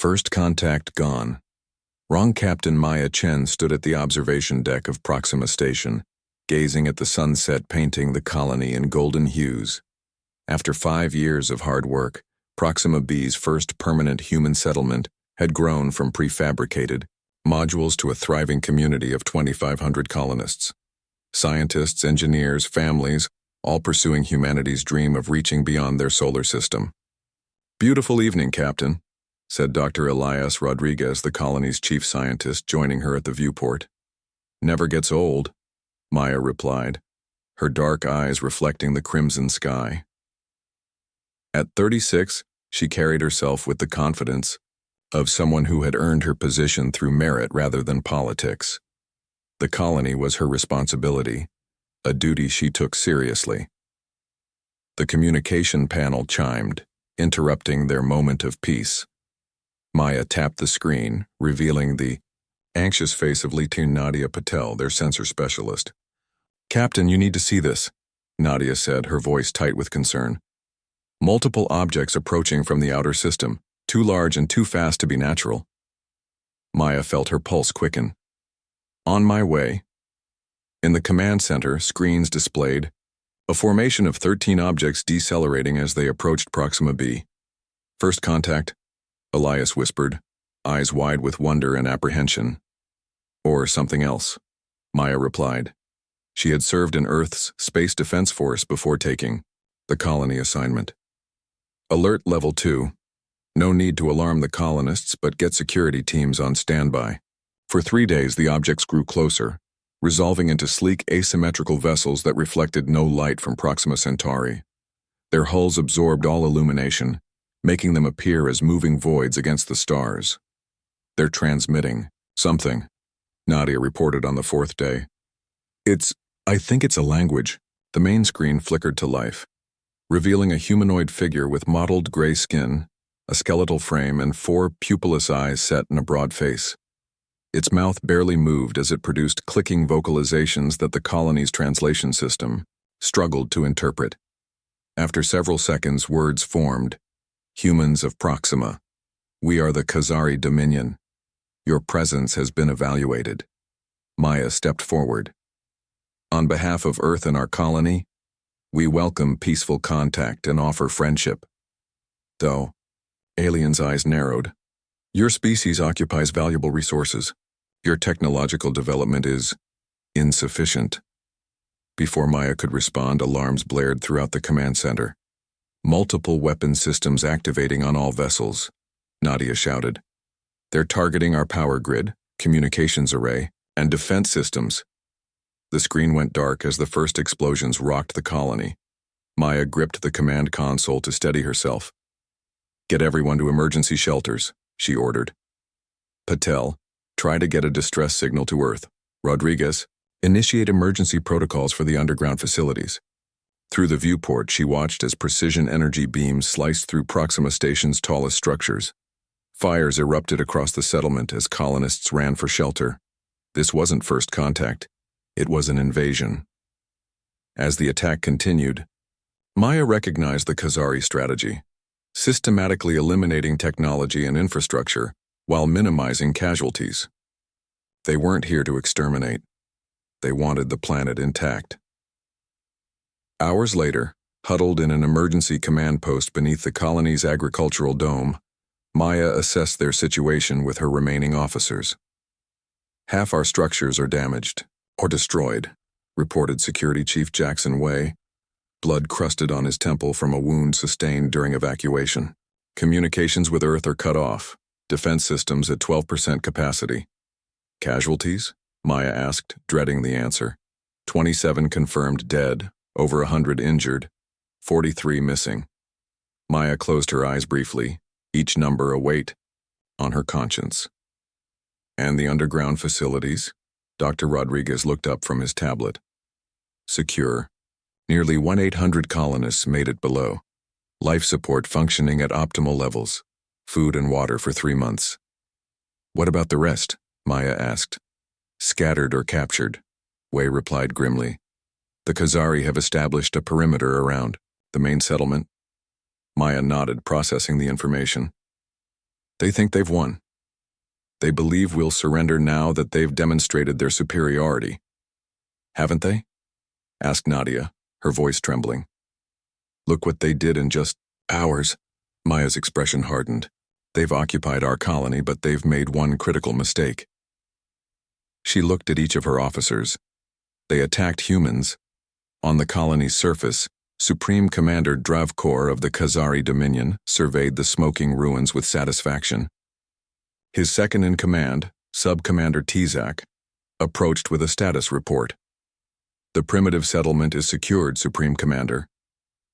First contact gone. Wrong Captain Maya Chen stood at the observation deck of Proxima Station, gazing at the sunset painting the colony in golden hues. After 5 years of hard work, Proxima B's first permanent human settlement had grown from prefabricated modules to a thriving community of 2,500 colonists. Scientists, engineers, families, all pursuing humanity's dream of reaching beyond their solar system. "Beautiful evening, Captain," said Dr. Elias Rodriguez, the colony's chief scientist, joining her at the viewport. "Never gets old," Maya replied, her dark eyes reflecting the crimson sky. At 36, she carried herself with the confidence of someone who had earned her position through merit rather than politics. The colony was her responsibility, a duty she took seriously. The communication panel chimed, interrupting their moment of peace. Maya tapped the screen, revealing the anxious face of Lieutenant Nadia Patel, their sensor specialist. "Captain, you need to see this," Nadia said, her voice tight with concern. "Multiple objects approaching from the outer system, too large and too fast to be natural." Maya felt her pulse quicken. "On my way." In the command center, screens displayed a formation of 13 objects decelerating as they approached Proxima B. "First contact," Elias whispered, eyes wide with wonder and apprehension. "Or something else," Maya replied. She had served in Earth's Space Defense Force before taking the colony assignment. "Alert Level 2. No need to alarm the colonists, but get security teams on standby." For 3 days, the objects grew closer, resolving into sleek asymmetrical vessels that reflected no light from Proxima Centauri. Their hulls absorbed all illumination, making them appear as moving voids against the stars. "They're transmitting something," Nadia reported on the 4th day. I think it's a language." The main screen flickered to life, revealing a humanoid figure with mottled gray skin, a skeletal frame, and 4 pupilless eyes set in a broad face. Its mouth barely moved as it produced clicking vocalizations that the colony's translation system struggled to interpret. After several seconds, words formed. "Humans of Proxima. We are the Khazari Dominion. Your presence has been evaluated." Maya stepped forward. "On behalf of Earth and our colony, we welcome peaceful contact and offer friendship." Though, Alien's eyes narrowed. "Your species occupies valuable resources. Your technological development is insufficient." Before Maya could respond, alarms blared throughout the command center. "Multiple weapon systems activating on all vessels," Nadia shouted. "They're targeting our power grid, communications array, and defense systems." The screen went dark as the first explosions rocked the colony. Maya gripped the command console to steady herself. "Get everyone to emergency shelters," she ordered. "Patel, try to get a distress signal to Earth. Rodriguez, initiate emergency protocols for the underground facilities." Through the viewport, she watched as precision energy beams sliced through Proxima Station's tallest structures. Fires erupted across the settlement as colonists ran for shelter. This wasn't first contact. It was an invasion. As the attack continued, Maya recognized the Khazari strategy, systematically eliminating technology and infrastructure while minimizing casualties. They weren't here to exterminate. They wanted the planet intact. Hours later, huddled in an emergency command post beneath the colony's agricultural dome, Maya assessed their situation with her remaining officers. "Half our structures are damaged or destroyed," reported Security Chief Jackson Way, blood crusted on his temple from a wound sustained during evacuation. "Communications with Earth are cut off, defense systems at 12% capacity." "Casualties?" Maya asked, dreading the answer. 27 confirmed dead, over 100 injured, 43 missing. Maya closed her eyes briefly, each number a weight on her conscience. "And the underground facilities?" Dr. Rodriguez looked up from his tablet. "Secure. Nearly 1,800 colonists made it below. Life support functioning at optimal levels. Food and water for 3 months." "What about the rest?" Maya asked. "Scattered or captured," Way replied grimly. "The Khazari have established a perimeter around the main settlement." Maya nodded, processing the information. They think they've won. They believe we'll surrender now that they've demonstrated their superiority. Haven't they? Asked Nadia, her voice trembling. Look what they did in just hours. Maya's expression hardened. They've occupied our colony, but they've made one critical mistake. She looked at each of her officers. They attacked humans. On the colony's surface, Supreme Commander Dravkor of the Khazari Dominion surveyed the smoking ruins with satisfaction. His second-in-command, Sub-Commander Tizak, approached with a status report. The primitive settlement is secured, Supreme Commander.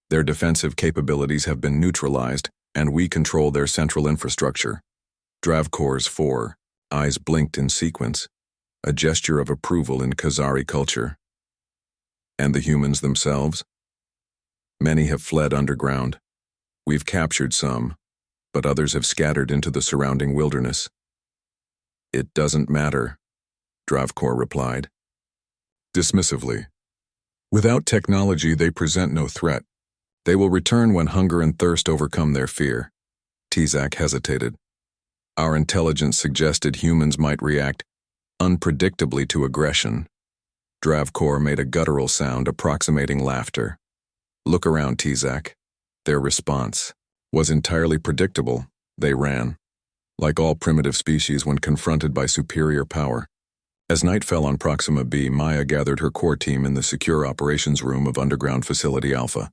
Their defensive capabilities have been neutralized, and we control their central infrastructure. Dravkor's 4 eyes blinked in sequence, a gesture of approval in Khazari culture. And the humans themselves? Many have fled underground. We've captured some, but others have scattered into the surrounding wilderness. It doesn't matter, Dravkor replied, dismissively. Without technology, they present no threat. They will return when hunger and thirst overcome their fear. Tizak hesitated. Our intelligence suggested humans might react unpredictably to aggression. Dravkor made a guttural sound approximating laughter. Look around, Tizak. Their response was entirely predictable. They ran. Like all primitive species when confronted by superior power. As night fell on Proxima B, Maya gathered her core team in the secure operations room of Underground Facility Alpha.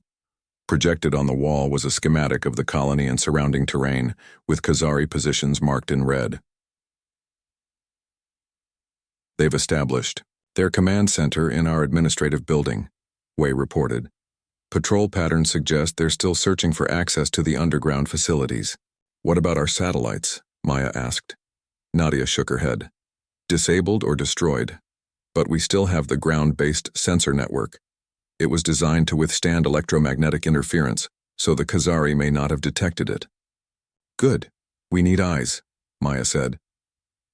Projected on the wall was a schematic of the colony and surrounding terrain, with Khazari positions marked in red. They've established their command center in our administrative building, Wei reported. Patrol patterns suggest they're still searching for access to the underground facilities. What about our satellites? Maya asked. Nadia shook her head. Disabled or destroyed, but we still have the ground-based sensor network. It was designed to withstand electromagnetic interference, so the Khazari may not have detected it. Good. We need eyes, Maya said.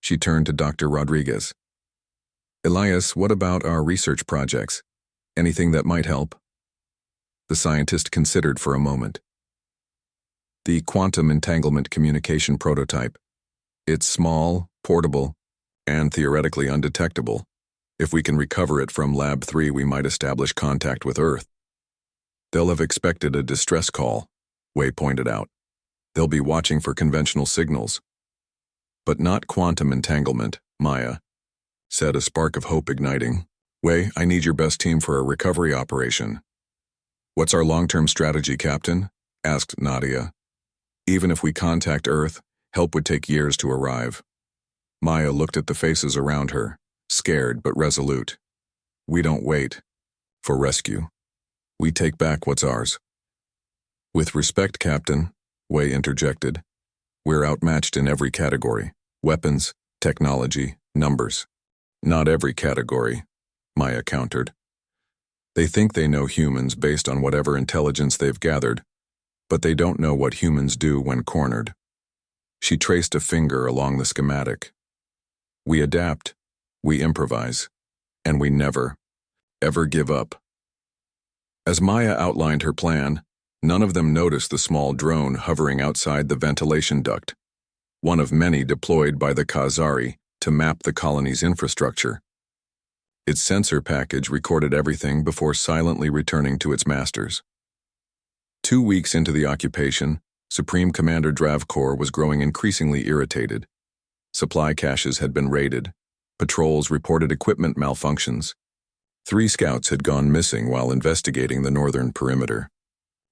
She turned to Dr. Rodriguez. Elias, what about our research projects? Anything that might help? The scientist considered for a moment. The quantum entanglement communication prototype. It's small, portable, and theoretically undetectable. If we can recover it from Lab 3, we might establish contact with Earth. They'll have expected a distress call, Wei pointed out. They'll be watching for conventional signals. But not quantum entanglement, Maya said, a spark of hope igniting. Wei, I need your best team for a recovery operation. What's our long-term strategy, Captain? Asked Nadia. Even if we contact Earth, help would take years to arrive. Maya looked at the faces around her, scared but resolute. We don't wait for rescue. We take back what's ours. With respect, Captain, Wei interjected. We're outmatched in every category. Weapons, technology, numbers. Not every category, Maya countered. They think they know humans based on whatever intelligence they've gathered, but they don't know what humans do when cornered. She traced a finger along the schematic. We adapt, we improvise, and we never, ever give up. As Maya outlined her plan, none of them noticed the small drone hovering outside the ventilation duct, one of many deployed by the Khazari to map the colony's infrastructure. Its sensor package recorded everything before silently returning to its masters. 2 weeks into the occupation, Supreme Commander Dravkor was growing increasingly irritated. Supply caches had been raided. Patrols reported equipment malfunctions. 3 scouts had gone missing while investigating the northern perimeter.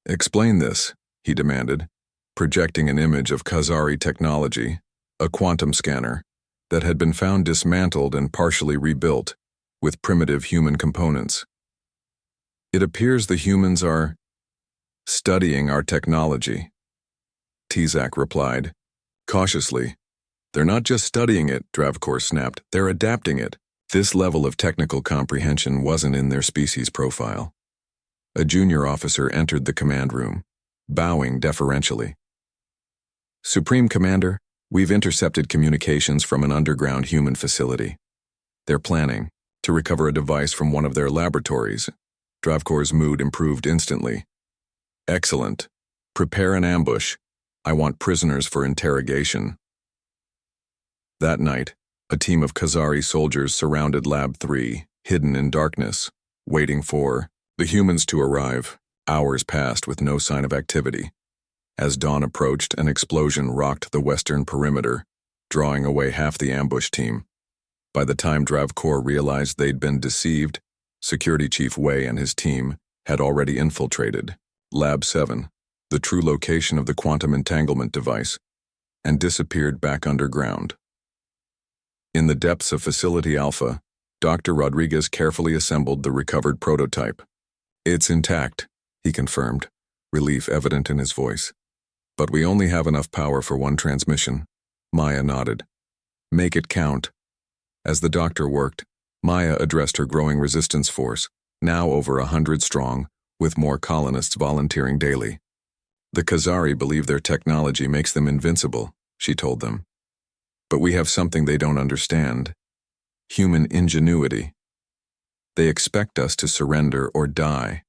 Explain this, he demanded, projecting an image of Khazari technology, a quantum scanner, that had been found dismantled and partially rebuilt, with primitive human components. It appears the humans are studying our technology, Tizak replied, cautiously. They're not just studying it, Dravkor snapped, they're adapting it. This level of technical comprehension wasn't in their species profile. A junior officer entered the command room, bowing deferentially. Supreme Commander, we've intercepted communications from an underground human facility. They're planning to recover a device from one of their laboratories. Dravkor's mood improved instantly. Excellent. Prepare an ambush. I want prisoners for interrogation. That night, a team of Khazari soldiers surrounded Lab 3, hidden in darkness, waiting for the humans to arrive. Hours passed with no sign of activity. As dawn approached, an explosion rocked the western perimeter, drawing away half the ambush team. By the time Dravkor realized they'd been deceived, Security Chief Wei and his team had already infiltrated Lab 7, the true location of the quantum entanglement device, and disappeared back underground. In the depths of Facility Alpha, Dr. Rodriguez carefully assembled the recovered prototype. "It's intact," he confirmed, relief evident in his voice. "But we only have enough power for one transmission." Maya nodded. "Make it count." As the doctor worked, Maya addressed her growing resistance force, now over 100 strong, with more colonists volunteering daily. "The Khazari believe their technology makes them invincible," she told them. "But we have something they don't understand: human ingenuity. They expect us to surrender or die.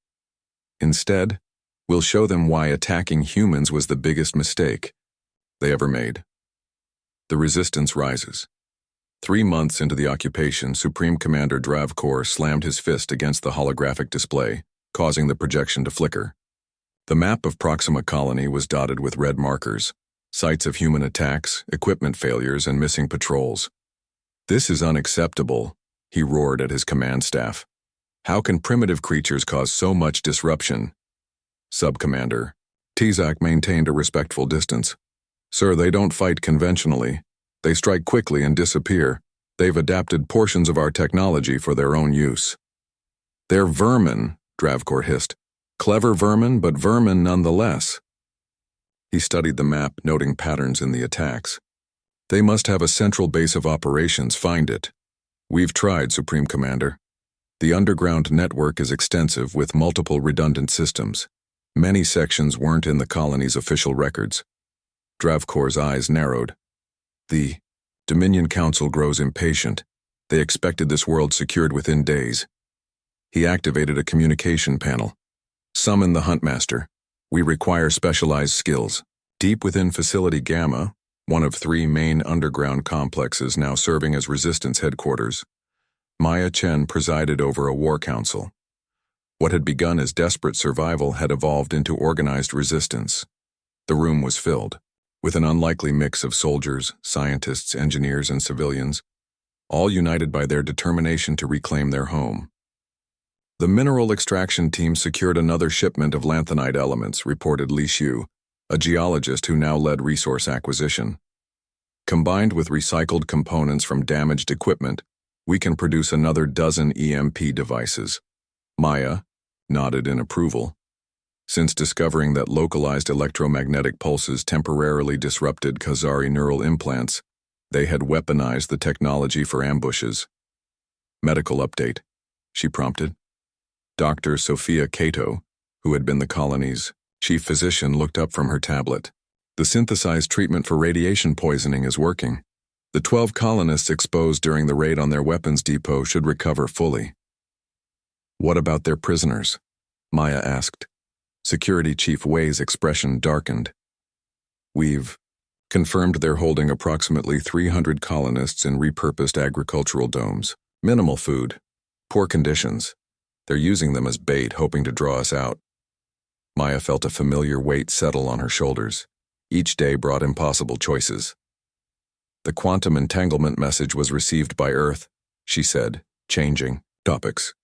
Instead, we'll show them why attacking humans was the biggest mistake they ever made." The resistance rises. 3 months into the occupation, Supreme Commander Dravkor slammed his fist against the holographic display, causing the projection to flicker. The map of Proxima Colony was dotted with red markers, sites of human attacks, equipment failures, and missing patrols. "This is unacceptable," he roared at his command staff. "How can primitive creatures cause so much disruption?" Sub-Commander Tizak maintained a respectful distance. "Sir, they don't fight conventionally. They strike quickly and disappear. They've adapted portions of our technology for their own use." "They're vermin," Dravkor hissed. "Clever vermin, but vermin nonetheless." He studied the map, noting patterns in the attacks. "They must have a central base of operations. Find it." "We've tried, Supreme Commander. The underground network is extensive with multiple redundant systems. Many sections weren't in the colony's official records." Dravkor's eyes narrowed. "The Dominion Council grows impatient. They expected this world secured within days." He activated a communication panel. "Summon the Huntmaster. We require specialized skills." Deep within Facility Gamma, one of 3 main underground complexes now serving as Resistance headquarters, Maya Chen presided over a war council. What had begun as desperate survival had evolved into organized resistance. The room was filled with an unlikely mix of soldiers, scientists, engineers, and civilians, all united by their determination to reclaim their home. "The mineral extraction team secured another shipment of lanthanide elements," reported Li Xiu, a geologist who now led resource acquisition. "Combined with recycled components from damaged equipment, we can produce another dozen EMP devices." Maya nodded in approval. Since discovering that localized electromagnetic pulses temporarily disrupted Khazari neural implants, they had weaponized the technology for ambushes. "Medical update," she prompted. Dr. Sophia Cato, who had been the colony's chief physician, looked up from her tablet. "The synthesized treatment for radiation poisoning is working. The 12 colonists exposed during the raid on their weapons depot should recover fully." "What about their prisoners?" Maya asked. Security Chief Wei's expression darkened. "We've confirmed they're holding approximately 300 colonists in repurposed agricultural domes. Minimal food, poor conditions. They're using them as bait, hoping to draw us out." Maya felt a familiar weight settle on her shoulders. Each day brought impossible choices. "The quantum entanglement message was received by Earth," she said, changing topics.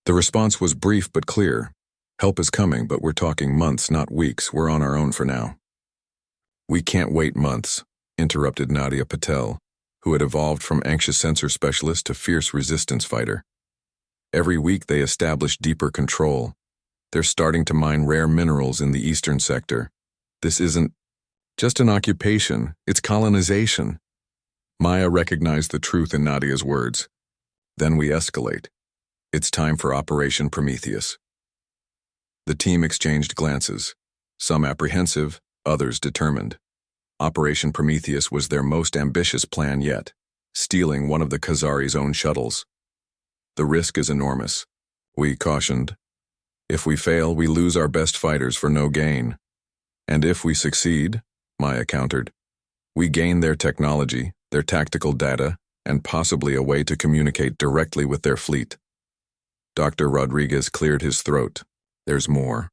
The response was brief but clear. "Help is coming, but we're talking months, not weeks. We're on our own for now." "We can't wait months," interrupted Nadia Patel, who had evolved from anxious sensor specialist to fierce resistance fighter. "Every week they establish deeper control. They're starting to mine rare minerals in the eastern sector. This isn't just an occupation, it's colonization." Maya recognized the truth in Nadia's words. "Then we escalate. It's time for Operation Prometheus." The team exchanged glances, some apprehensive, others determined. Operation Prometheus was their most ambitious plan yet, stealing one of the Khazari's own shuttles. "The risk is enormous," we cautioned. "If we fail, we lose our best fighters for no gain. And if we succeed, Maya countered. We gain their technology, their tactical data, and possibly a way to communicate directly with their fleet. Dr. Rodriguez cleared his throat. There's more.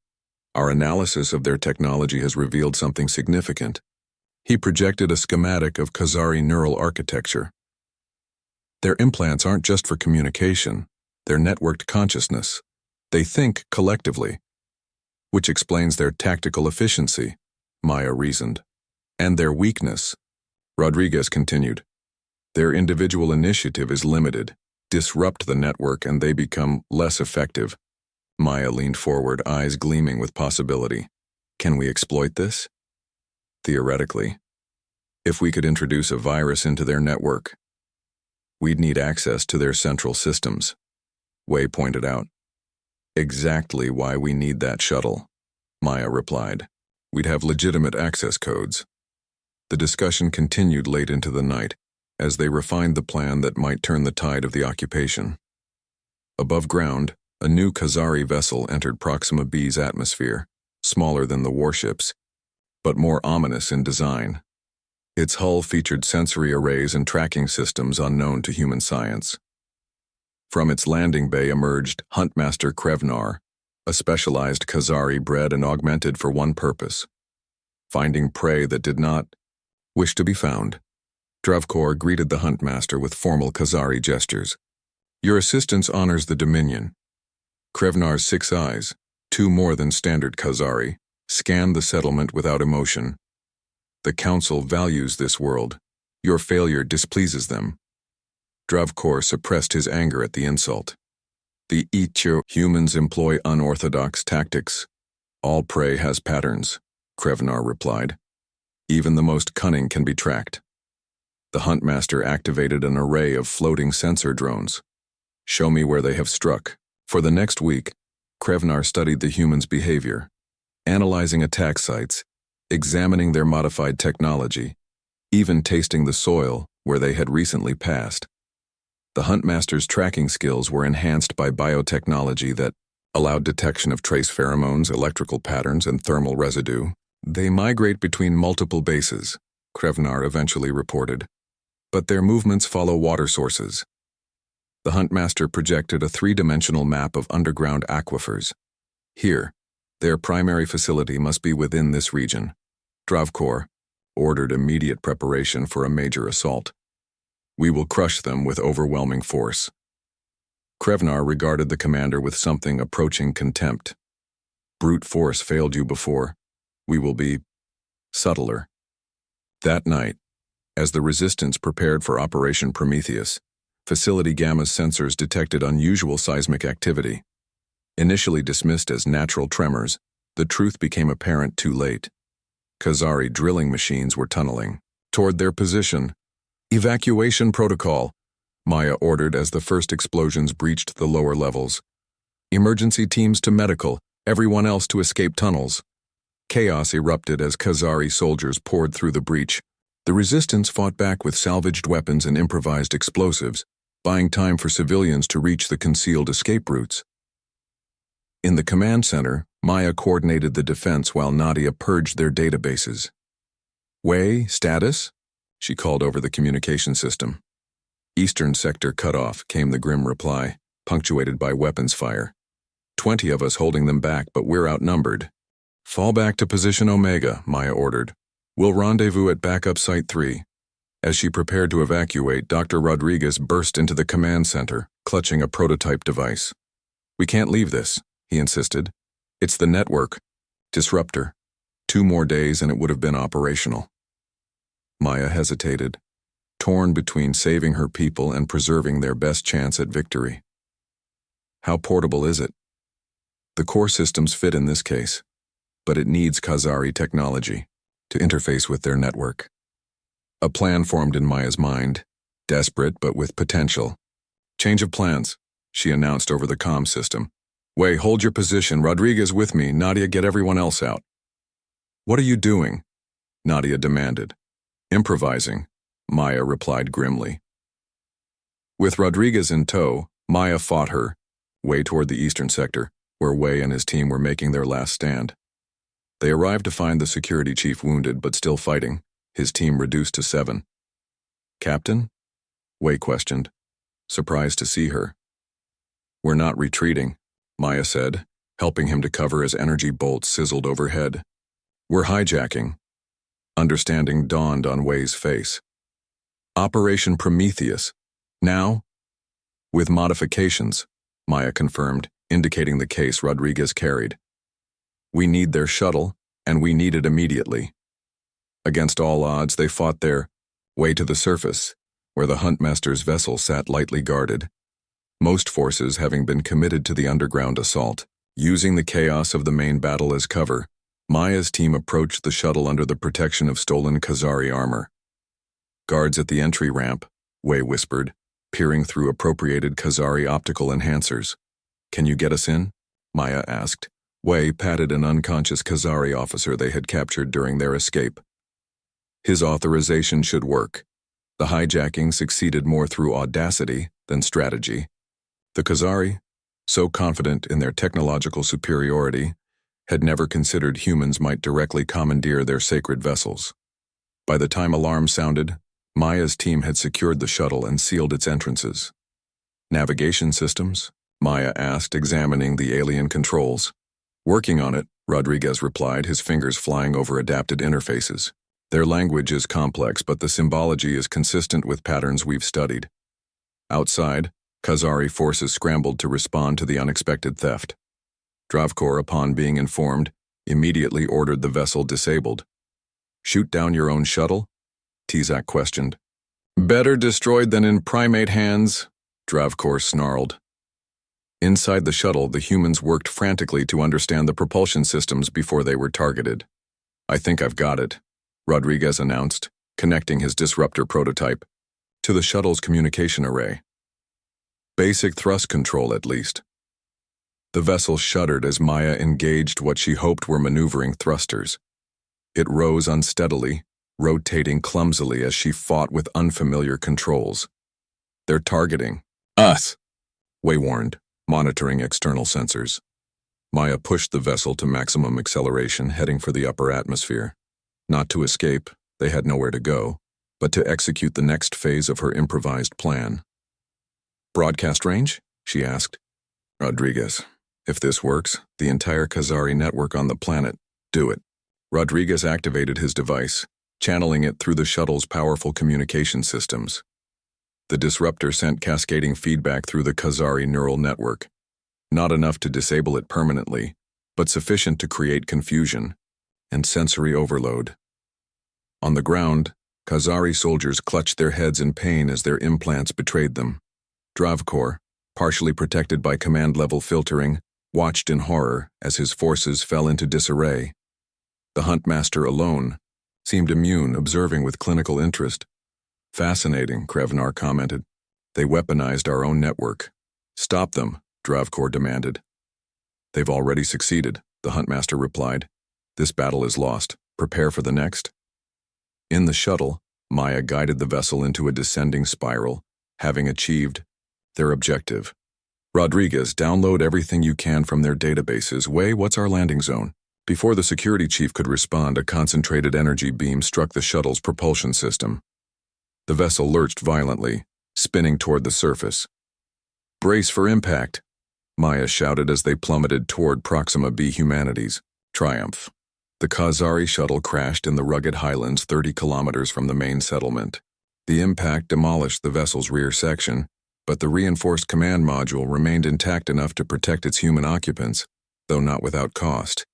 Our analysis of their technology has revealed something significant. He projected a schematic of Khazari neural architecture. Their implants aren't just for communication, they're networked consciousness. They think collectively, which explains their tactical efficiency, Maya reasoned. And their weakness, Rodriguez continued. Their individual initiative is limited. Disrupt the network and they become less effective. Maya leaned forward, eyes gleaming with possibility. Can we exploit this? Theoretically. If we could introduce a virus into their network, we'd need access to their central systems, Wei pointed out. Exactly why we need that shuttle, Maya replied. We'd have legitimate access codes. The discussion continued late into the night, as they refined the plan that might turn the tide of the occupation. Above ground, a new Khazari vessel entered Proxima B's atmosphere, smaller than the warships, but more ominous in design. Its hull featured sensory arrays and tracking systems unknown to human science. From its landing bay emerged Huntmaster Krevnar, a specialized Khazari bred and augmented for one purpose: finding prey that did not wish to be found. Dravkor greeted the Huntmaster with formal Khazari gestures. Your assistance honors the Dominion. Krevnar's 6 eyes, 2 more than standard Khazari, scanned the settlement without emotion. The Council values this world. Your failure displeases them. Dravkor suppressed his anger at the insult. The Icho humans employ unorthodox tactics. All prey has patterns, Krevnar replied. Even the most cunning can be tracked. The Huntmaster activated an array of floating sensor drones. Show me where they have struck. For the next week, Krevnar studied the humans' behavior, analyzing attack sites, examining their modified technology, even tasting the soil where they had recently passed. The Huntmaster's tracking skills were enhanced by biotechnology that allowed detection of trace pheromones, electrical patterns, and thermal residue. They migrate between multiple bases, Krevnar eventually reported, but their movements follow water sources. The Huntmaster projected a 3-dimensional map of underground aquifers. Here, their primary facility must be within this region. Dravkor ordered immediate preparation for a major assault. We will crush them with overwhelming force. Krevnar regarded the commander with something approaching contempt. Brute force failed you before. We will be subtler. That night, as the Resistance prepared for Operation Prometheus, Facility Gamma's sensors detected unusual seismic activity. Initially dismissed as natural tremors, the truth became apparent too late. Khazari drilling machines were tunneling toward their position. Evacuation protocol, Maya ordered as the first explosions breached the lower levels. Emergency teams to medical, everyone else to escape tunnels. Chaos erupted as Khazari soldiers poured through the breach. The Resistance fought back with salvaged weapons and improvised explosives, buying time for civilians to reach the concealed escape routes. In the command center, Maya coordinated the defense while Nadia purged their databases. Wei, status? She called over the communication system. Eastern sector cut off, came the grim reply, punctuated by weapons fire. 20 of us holding them back, but we're outnumbered. Fall back to position Omega, Maya ordered. We'll rendezvous at backup Site 3. As she prepared to evacuate, Dr. Rodriguez burst into the command center, clutching a prototype device. We can't leave this, he insisted. It's the network. Disruptor. 2 more days and it would have been operational. Maya hesitated, torn between saving her people and preserving their best chance at victory. How portable is it? The core systems fit in this case, but it needs Khazari technology to interface with their network. A plan formed in Maya's mind, desperate but with potential. Change of plans, she announced over the comm system. Wei, hold your position. Rodriguez with me. Nadia, get everyone else out. What are you doing? Nadia demanded. Improvising, Maya replied grimly. With Rodriguez in tow, Maya fought her, way toward the eastern sector, where Wei and his team were making their last stand. They arrived to find the security chief wounded but still fighting, his team reduced to 7. "Captain?" Wei questioned, surprised to see her. "We're not retreating," Maya said, helping him to cover as energy bolts sizzled overhead. "We're hijacking." Understanding dawned on Wei's face. "Operation Prometheus. Now?" "With modifications," Maya confirmed, indicating the case Rodriguez carried. "We need their shuttle, and we need it immediately." Against all odds, they fought their way to the surface, where the Huntmaster's vessel sat lightly guarded, most forces having been committed to the underground assault. Using the chaos of the main battle as cover, Maya's team approached the shuttle under the protection of stolen Khazari armor. "Guards at the entry ramp," Wei whispered, peering through appropriated Khazari optical enhancers. "Can you get us in?" Maya asked. Wei patted an unconscious Khazari officer they had captured during their escape. His authorization should work. The hijacking succeeded more through audacity than strategy. The Khazari, so confident in their technological superiority, had never considered humans might directly commandeer their sacred vessels. By the time alarm sounded, Maya's team had secured the shuttle and sealed its entrances. "Navigation systems?" Maya asked, examining the alien controls. "Working on it," Rodriguez replied, his fingers flying over adapted interfaces. "Their language is complex, but the symbology is consistent with patterns we've studied." Outside, Khazari forces scrambled to respond to the unexpected theft. Dravkor, upon being informed, immediately ordered the vessel disabled. "Shoot down your own shuttle?" Tizak questioned. "Better destroyed than in primate hands," Dravkor snarled. Inside the shuttle, the humans worked frantically to understand the propulsion systems before they were targeted. "I think I've got it," Rodriguez announced, connecting his disruptor prototype to the shuttle's communication array. "Basic thrust control, at least." The vessel shuddered as Maya engaged what she hoped were maneuvering thrusters. It rose unsteadily, rotating clumsily as she fought with unfamiliar controls. "They're targeting us," Wei warned, monitoring external sensors. Maya pushed the vessel to maximum acceleration, heading for the upper atmosphere. Not to escape, they had nowhere to go, but to execute the next phase of her improvised plan. "Broadcast range?" she asked. "Rodriguez, if this works, the entire Khazari network on the planet, do it." Rodriguez activated his device, channeling it through the shuttle's powerful communication systems. The disruptor sent cascading feedback through the Khazari neural network, not enough to disable it permanently, but sufficient to create confusion and sensory overload. On the ground, Khazari soldiers clutched their heads in pain as their implants betrayed them. Dravkor, partially protected by command-level filtering, watched in horror as his forces fell into disarray. The Huntmaster alone seemed immune, observing with clinical interest. "Fascinating," Krevnar commented. "They weaponized our own network." "Stop them," Dravkor demanded. "They've already succeeded," the Huntmaster replied. "This battle is lost. Prepare for the next." In the shuttle, Maya guided the vessel into a descending spiral, having achieved their objective. "Rodriguez, download everything you can from their databases. Wei, what's our landing zone?" Before the security chief could respond, a concentrated energy beam struck the shuttle's propulsion system. The vessel lurched violently, spinning toward the surface. "Brace for impact," Maya shouted as they plummeted toward Proxima B Humanities. Triumph. The Khazari shuttle crashed in the rugged highlands 30 kilometers from the main settlement. The impact demolished the vessel's rear section, but the reinforced command module remained intact enough to protect its human occupants, though not without cost.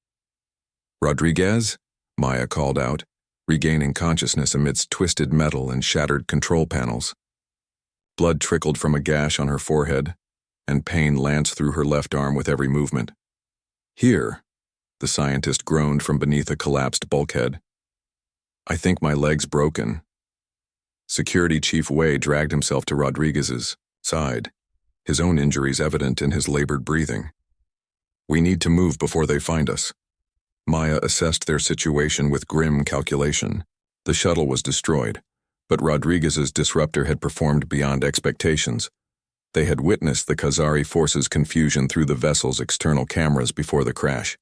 "Rodriguez?" Maya called out, regaining consciousness amidst twisted metal and shattered control panels. Blood trickled from a gash on her forehead, and pain lanced through her left arm with every movement. "Here," the scientist groaned from beneath a collapsed bulkhead. "I think my leg's broken." Security Chief Wei dragged himself to Rodriguez's side, his own injuries evident in his labored breathing. "We need to move before they find us." Maya assessed their situation with grim calculation. The shuttle was destroyed, but Rodriguez's disruptor had performed beyond expectations. They had witnessed the Khazari forces' confusion through the vessel's external cameras before the crash.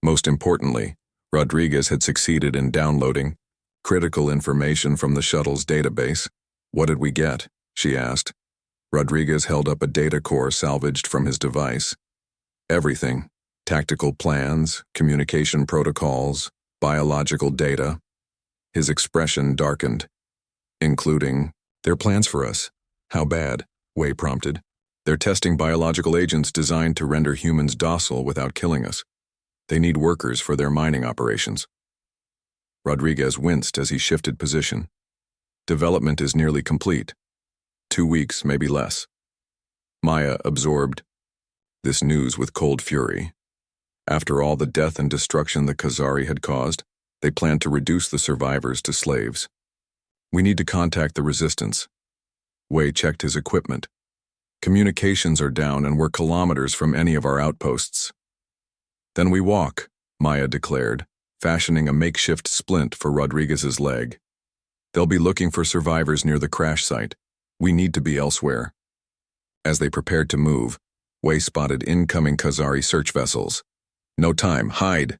Most importantly, Rodriguez had succeeded in downloading critical information from the shuttle's database. "What did we get?" she asked. Rodriguez held up a data core salvaged from his device. "Everything. Tactical plans, communication protocols, biological data." His expression darkened. "Including, their plans for us." "How bad?" Wei prompted. "They're testing biological agents designed to render humans docile without killing us. They need workers for their mining operations." Rodriguez winced as he shifted position. "Development is nearly complete. 2 weeks, maybe less." Maya absorbed this news with cold fury. After all the death and destruction the Khazari had caused, they planned to reduce the survivors to slaves. "We need to contact the resistance." Wei checked his equipment. "Communications are down and we're kilometers from any of our outposts." "Then we walk," Maya declared, fashioning a makeshift splint for Rodriguez's leg. "They'll be looking for survivors near the crash site. We need to be elsewhere." As they prepared to move, Wei spotted incoming Khazari search vessels. "No time, hide!"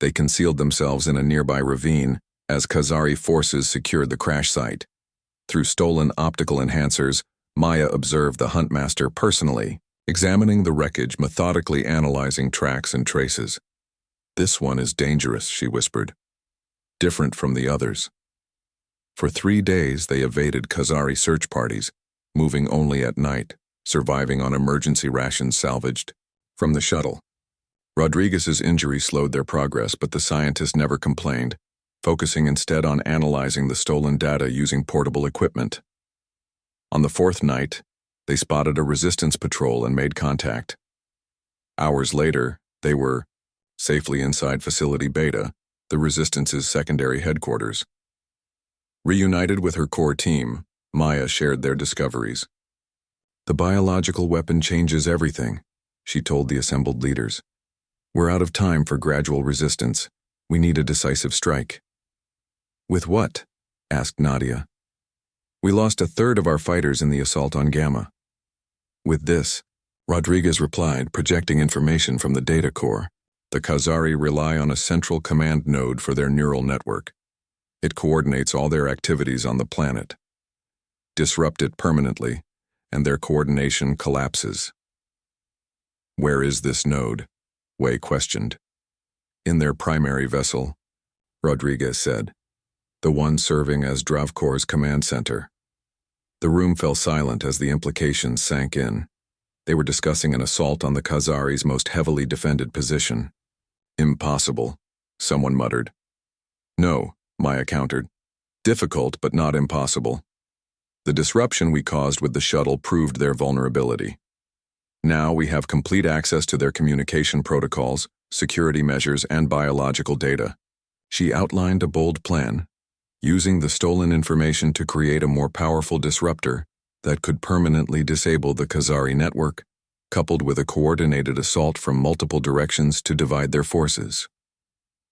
They concealed themselves in a nearby ravine as Khazari forces secured the crash site. Through stolen optical enhancers, Maya observed the Huntmaster personally, examining the wreckage, methodically analyzing tracks and traces. "This one is dangerous," she whispered. "Different from the others." For 3 days they evaded Khazari search parties, moving only at night, surviving on emergency rations salvaged from the shuttle. Rodriguez's injury slowed their progress, but the scientists never complained, focusing instead on analyzing the stolen data using portable equipment. On the 4th night, they spotted a resistance patrol and made contact. Hours later, they were safely inside Facility Beta, the Resistance's secondary headquarters. Reunited with her core team, Maya shared their discoveries. "The biological weapon changes everything," she told the assembled leaders. "We're out of time for gradual resistance. We need a decisive strike." "With what?" asked Nadia. "We lost a third of our fighters in the assault on Gamma." "With this," Rodriguez replied, projecting information from the data core. "The Khazari rely on a central command node for their neural network. It coordinates all their activities on the planet. Disrupt it permanently, and their coordination collapses." "Where is this node?" Wei questioned. "In their primary vessel," Rodriguez said, "the one serving as Dravkor's command center." The room fell silent as the implications sank in. They were discussing an assault on the Khazari's most heavily defended position. "Impossible," someone muttered. "No," Maya countered. "Difficult, but not impossible. The disruption we caused with the shuttle proved their vulnerability. Now we have complete access to their communication protocols, security measures, and biological data." She outlined a bold plan, using the stolen information to create a more powerful disruptor that could permanently disable the Khazari network, coupled with a coordinated assault from multiple directions to divide their forces.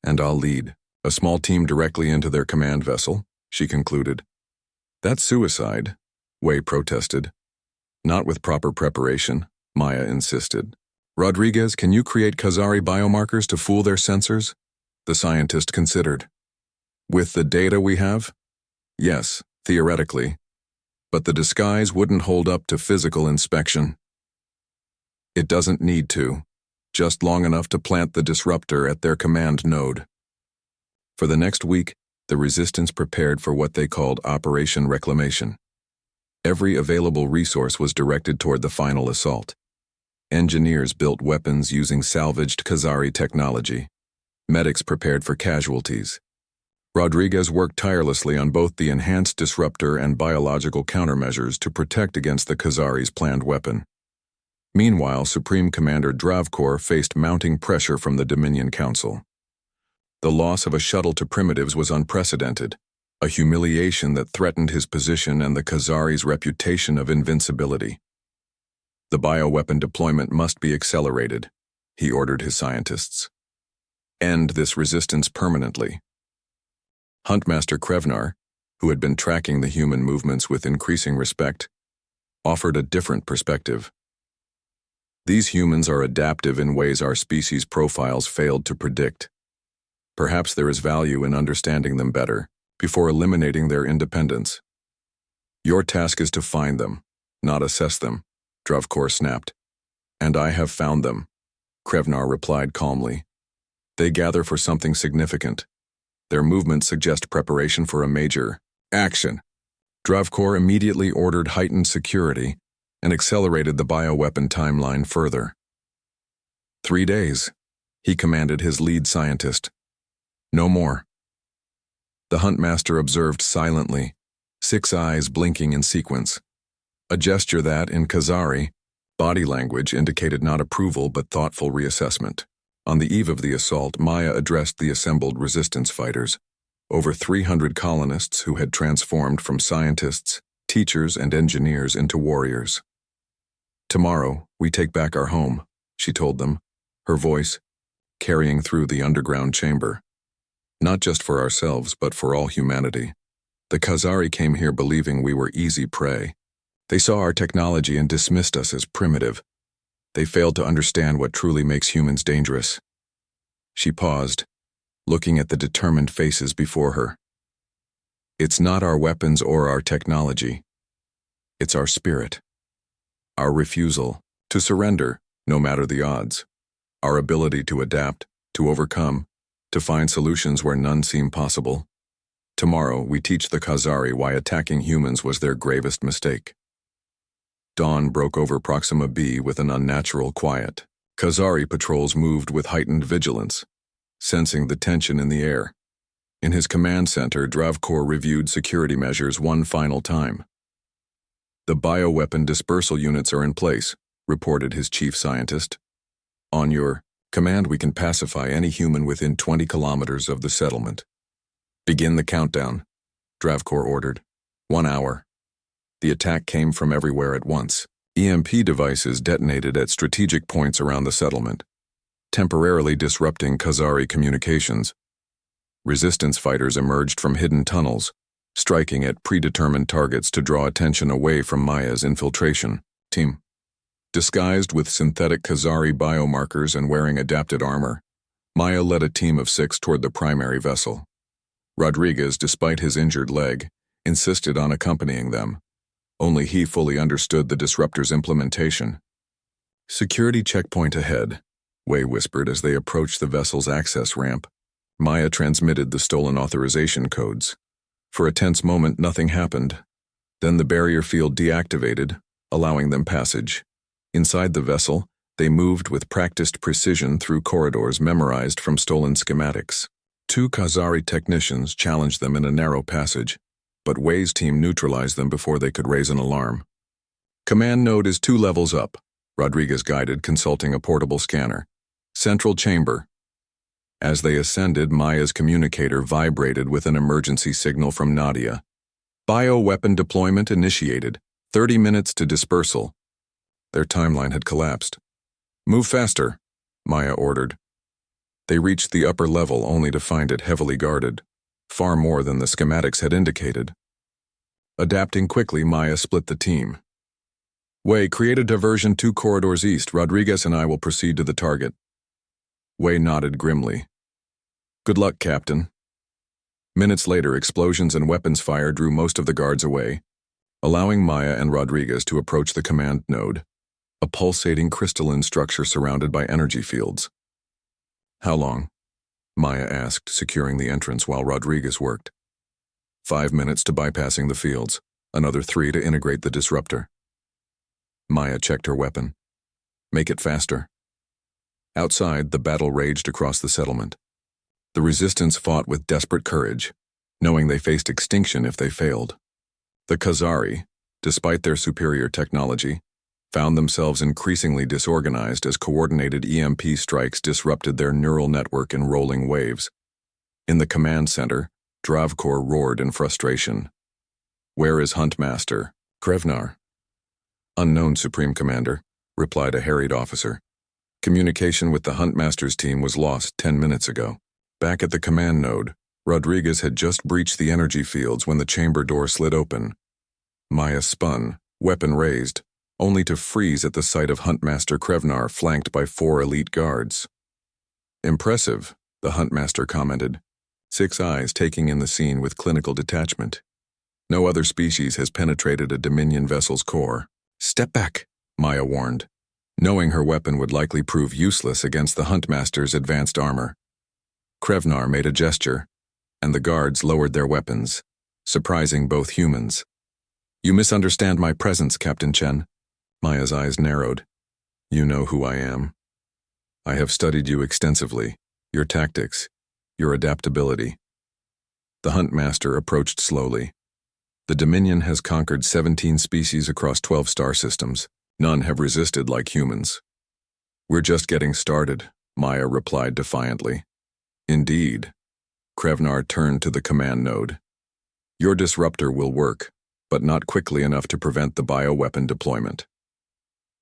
"And I'll lead a small team directly into their command vessel," she concluded. "That's suicide," Wei protested. "Not with proper preparation," Maya insisted. "Rodriguez, can you create Khazari biomarkers to fool their sensors?" The scientist considered. "With the data we have? Yes, theoretically. But the disguise wouldn't hold up to physical inspection." "It doesn't need to. Just long enough to plant the disruptor at their command node." For the next week, the Resistance prepared for what they called Operation Reclamation. Every available resource was directed toward the final assault. Engineers built weapons using salvaged Khazari technology. Medics prepared for casualties. Rodriguez worked tirelessly on both the enhanced disruptor and biological countermeasures to protect against the Khazari's planned weapon. Meanwhile, Supreme Commander Dravkor faced mounting pressure from the Dominion Council. The loss of a shuttle to primitives was unprecedented, a humiliation that threatened his position and the Khazari's reputation of invincibility. "The bioweapon deployment must be accelerated," he ordered his scientists. "End this resistance permanently." Huntmaster Krevnar, who had been tracking the human movements with increasing respect, offered a different perspective. "These humans are adaptive in ways our species profiles failed to predict. Perhaps there is value in understanding them better before eliminating their independence. Your task is to find them, not assess them, Dravkor snapped. And I have found them, Krevnar replied calmly. They gather for something significant. Their movements suggest preparation for a major action. Dravkor immediately ordered heightened security and accelerated the bioweapon timeline further. 3 days, he commanded his lead scientist. No more. The Huntmaster observed silently, 6 eyes blinking in sequence. A gesture that, in Khazari, body language indicated not approval but thoughtful reassessment. On the eve of the assault, Maya addressed the assembled resistance fighters, over 300 colonists who had transformed from scientists, teachers, and engineers into warriors. Tomorrow, we take back our home, she told them, her voice carrying through the underground chamber. Not just for ourselves, but for all humanity. The Khazari came here believing we were easy prey. They saw our technology and dismissed us as primitive. They failed to understand what truly makes humans dangerous. She paused, looking at the determined faces before her. It's not our weapons or our technology. It's our spirit. Our refusal to surrender, no matter the odds. Our ability to adapt, to overcome, to find solutions where none seem possible. Tomorrow, we teach the Khazari why attacking humans was their gravest mistake. Dawn broke over Proxima B with an unnatural quiet. Khazari patrols moved with heightened vigilance, sensing the tension in the air. In his command center, Dravkor reviewed security measures one final time. The bioweapon dispersal units are in place, reported his chief scientist. On your command, we can pacify any human within 20 kilometers of the settlement. Begin the countdown, Dravkor ordered. 1 hour. The attack came from everywhere at once. EMP devices detonated at strategic points around the settlement, temporarily disrupting Khazari communications. Resistance fighters emerged from hidden tunnels, striking at predetermined targets to draw attention away from Maya's infiltration team. Disguised with synthetic Khazari biomarkers and wearing adapted armor, Maya led a team of 6 toward the primary vessel. Rodriguez, despite his injured leg, insisted on accompanying them. Only he fully understood the disruptor's implementation. Security checkpoint ahead, Wei whispered as they approached the vessel's access ramp. Maya transmitted the stolen authorization codes. For a tense moment, nothing happened. Then the barrier field deactivated, allowing them passage. Inside the vessel, they moved with practiced precision through corridors memorized from stolen schematics. 2 Khazari technicians challenged them in a narrow passage, but Wei's team neutralized them before they could raise an alarm. Command node is 2 levels up, Rodriguez guided, consulting a portable scanner. Central chamber. As they ascended, Maya's communicator vibrated with an emergency signal from Nadia. Bioweapon deployment initiated. 30 minutes to dispersal. Their timeline had collapsed. Move faster, Maya ordered. They reached the upper level only to find it heavily guarded, far more than the schematics had indicated. Adapting quickly, Maya split the team. Wei, create a diversion 2 corridors east. Rodriguez and I will proceed to the target. Wei nodded grimly. Good luck, Captain. Minutes later, explosions and weapons fire drew most of the guards away, allowing Maya and Rodriguez to approach the command node, a pulsating crystalline structure surrounded by energy fields. How long? Maya asked, securing the entrance while Rodriguez worked. 5 minutes to bypassing the fields, another 3 to integrate the disruptor. Maya checked her weapon. Make it faster. Outside, the battle raged across the settlement. The resistance fought with desperate courage, knowing they faced extinction if they failed. The Khazari, despite their superior technology, found themselves increasingly disorganized as coordinated EMP strikes disrupted their neural network in rolling waves. In the command center, Dravkor roared in frustration. Where is Huntmaster? Krevnar. Unknown, Supreme Commander, replied a harried officer. Communication with the Huntmaster's team was lost 10 minutes ago. Back at the command node, Rodriguez had just breached the energy fields when the chamber door slid open. Maya spun, weapon raised, only to freeze at the sight of Huntmaster Krevnar flanked by 4 elite guards. Impressive, the Huntmaster commented, 6 eyes taking in the scene with clinical detachment. No other species has penetrated a Dominion vessel's core. Step back, Maya warned, knowing her weapon would likely prove useless against the Huntmaster's advanced armor. Krevnar made a gesture, and the guards lowered their weapons, surprising both humans. You misunderstand my presence, Captain Chen. Maya's eyes narrowed. You know who I am. I have studied you extensively, your tactics, your adaptability. The Huntmaster approached slowly. The Dominion has conquered 17 species across 12 star systems. None have resisted like humans. We're just getting started, Maya replied defiantly. Indeed. Krevnar turned to the command node. Your disruptor will work, but not quickly enough to prevent the bioweapon deployment.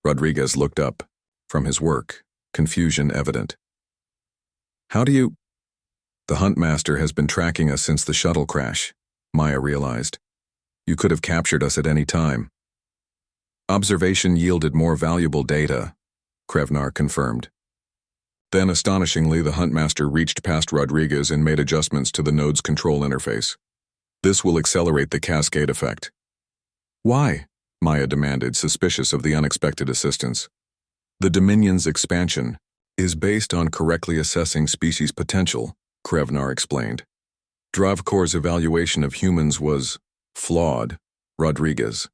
Rodriguez looked up. From his work, confusion evident. How do you... The Huntmaster has been tracking us since the shuttle crash, Maya realized. You could have captured us at any time. Observation yielded more valuable data, Krevnar confirmed. Then, astonishingly, the Huntmaster reached past Rodriguez and made adjustments to the node's control interface. This will accelerate the cascade effect. Why? Maya demanded, suspicious of the unexpected assistance. The Dominion's expansion is based on correctly assessing species potential, Krevnar explained. Dravkor's evaluation of humans was flawed, Rodriguez